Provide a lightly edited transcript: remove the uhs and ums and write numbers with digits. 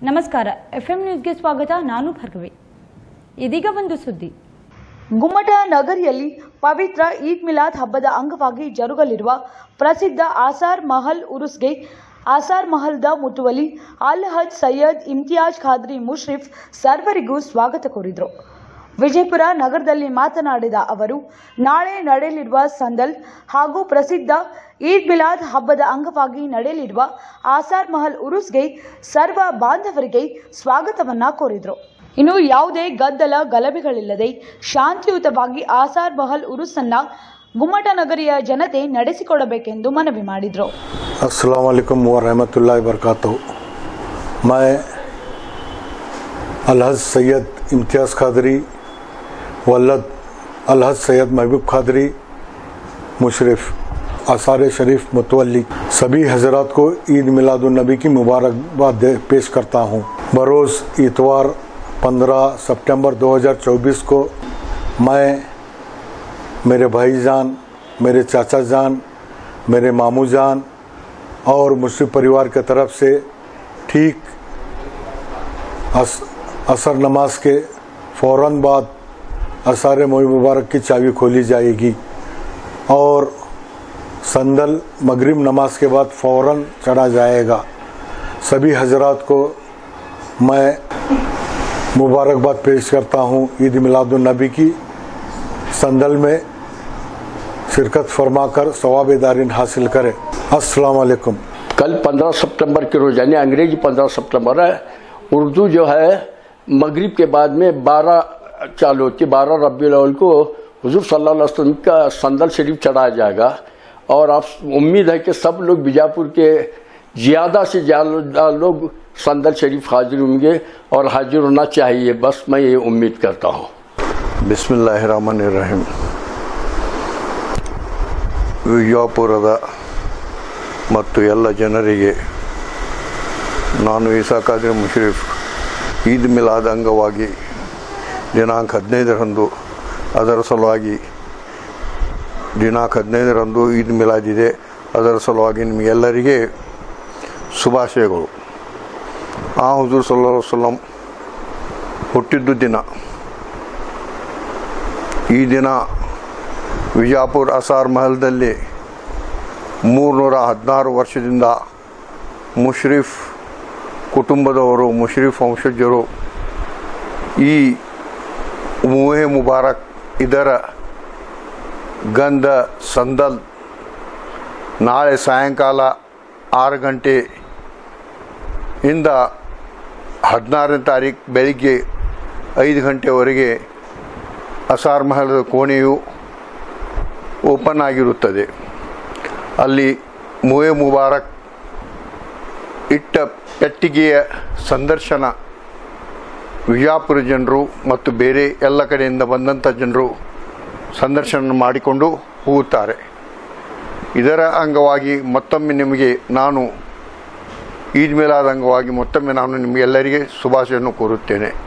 ನಮಸ್ಕಾರ ಎಫ್ಎಂ ನ್ಯೂಸ್ಗೆ ಸ್ವಾಗತ. ನಾನು ಭಾರ್ಗವಿ. ಇದೀಗ ಒಂದು ಸುದ್ದಿ. ಗುಮ್ಮಟ ನಗರಿಯಲ್ಲಿ ಪವಿತ್ರ ಈದ್ ಮಿಲಾದ್ ಹಬ್ಬದ ಅಂಗವಾಗಿ ಜರುಗಲಿರುವ ಪ್ರಸಿದ್ಧ ಆಸಾರ್ ಮಹಲ್ ಉರುಸ್ಗೆ ಆಸಾರ್ ಮಹಲ್ದ ಮುತುವಲಿ ಅಲ್ ಹಜ್ ಸೈಯದ್ ಇಮ್ತಿಯಾಜ್ ಖಾದ್ರಿ ಮುಷ್ರಿಫ್ ಸರ್ವರಿಗೂ ಸ್ವಾಗತ ಕೋರಿದರು. ವಿಜಯಪುರ ನಗರದಲ್ಲಿ ಮಾತನಾಡಿದ ಅವರು, ನಾಳೆ ನಡೆಯಲಿರುವ ಸಂದಲ್ ಹಾಗೂ ಪ್ರಸಿದ್ಧ ಈದ್ ಮಿಲಾದ್ ಹಬ್ಬದ ಅಂಗವಾಗಿ ನಡೆಯಲಿರುವ ಆಸಾರ್ ಮಹಲ್ ಉರುಸ್ಗೆ ಸರ್ವ ಬಾಂಧವರಿಗೆ ಸ್ವಾಗತವನ್ನ ಕೋರಿದರು. ಇನ್ನು ಯಾವುದೇ ಗದ್ದಲ ಗಲಭೆಗಳಿಲ್ಲದೆ ಶಾಂತಿಯುತವಾಗಿ ಆಸಾರ್ ಮಹಲ್ ಉರುಸನ್ನ ಗುಮ್ಮಟ ನಗರಿಯ ಜನತೆ ನಡೆಸಿಕೊಡಬೇಕೆಂದು ಮನವಿ ಮಾಡಿದರು. अस्सलाम वालेकुम व रहमतुल्लाहि व बरकातहू। मैं अलहज सैयद इम्तियाज़ खादरी वल्लद अलहज सैयद महबूब खादरी मुशरिफ आसार शरीफ मुतवल्ली सभी हजरात को ईद मिलादुन्नबी की मुबारकबाद पेश करता हूँ। बरोज़ इतवार 15 सितंबर 2024 को मैं, मेरे भाईजान, मेरे चाचा जान, मेरे मामू जान और मुस्लिम परिवार के तरफ से ठीक असर नमाज के फ़ौरन बाद असार मुबारक की चाबी खोली जाएगी और संदल मगरिब नमाज के बाद फ़ौरन चढ़ा जाएगा। सभी हजरात को मैं मुबारकबाद पेश करता हूँ। ईद मिलादुन्नबी की संदल में शिरकत फरमाकर सवाब-ए-दारिन हासिल करें। अस्सलाम वालेकुम। कल 15 सितंबर के रोज़ यानी अंग्रेजी 15 सितंबर है। उर्दू जो है मगरिब के बाद में 12 चालू होती, 12 रबीउल अव्वल को हुजूर सल्लल्लाहु अलैहि वसल्लम का संदल शरीफ चढ़ाया जाएगा और आप उम्मीद है कि सब लोग बीजापुर के ज़्यादा से ज़्यादा लोग संदल शरीफ हाजिर होंगे और हाजिर होना चाहिए, बस मैं ये उम्मीद करता हूँ। बिस्मिल्लाहिर्रहमानिर्रहीम। ವಿಜಯಪುರದ ಮತ್ತು ಎಲ್ಲ ಜನರಿಗೆ ನಾನು ಈಸಾ ಖಾದ್ರಿ ಮುಷ್ರಿಫ್ ಈದ್ ಮಿಲಾದ್ ಅಂಗವಾಗಿ ದಿನಾಂಕ 15ರಂದು ಅದರ ಸಲುವಾಗಿ ದಿನಾಂಕ 15ರಂದು ಈದ್ ಮಿಲಾದ್ ಇದೆ. ಅದರ ಸಲುವಾಗಿ ನಿಮಗೆಲ್ಲರಿಗೆ ಶುಭಾಶಯಗಳು. ಆ ಹುಜೂರ್ ಸಲ್ಲಲ್ಲಾಹು ಅಲೈಹಿ ವಸಲ್ಲಂ ಹುಟ್ಟಿದ್ದು ದಿನ. ಈ ದಿನ ವಿಜಯಪುರ ಆಸಾರ್ ಮಹಲ್ದಲ್ಲಿ 316 ವರ್ಷದಿಂದ ಮುಷ್ರಿಫ್ ಕುಟುಂಬದವರು, ಮುಷ್ರಿಫ್ ವಂಶಜರು ಈ ಮೂಹೆ ಮುಬಾರಕ್ ಇದರ ಗಂಧ ಸಂದಲ್ ನಾಳೆ ಸಾಯಂಕಾಲ 6 ಗಂಟೆಯಿಂದ 16ನೇ ತಾರೀಕು ಬೆಳಿಗ್ಗೆ 5 ಗಂಟೆವರೆಗೆ ಆಸಾರ್ ಮಹಲದ ಕೋಣೆಯು ಓಪನ್ ಆಗಿರುತ್ತದೆ. ಅಲ್ಲಿ ಮೂಹೆ ಮುಬಾರಕ್ ಇಟ್ಟ ಪೆಟ್ಟಿಗೆಯ ಸಂದರ್ಶನ ವಿಜಯಪುರ ಜನರು ಮತ್ತು ಬೇರೆ ಎಲ್ಲ ಕಡೆಯಿಂದ ಬಂದಂಥ ಜನರು ಸಂದರ್ಶನ ಮಾಡಿಕೊಂಡು ಹೋಗುತ್ತಾರೆ. ಇದರ ಅಂಗವಾಗಿ ಮತ್ತೊಮ್ಮೆ ನಿಮಗೆ ನಾನು ಈದ್ ಮಿಲಾದ್ ಅಂಗವಾಗಿ ಮತ್ತೊಮ್ಮೆ ನಾನು ನಿಮಗೆಲ್ಲರಿಗೆ ಶುಭಾಶಯವನ್ನು ಕೋರುತ್ತೇನೆ.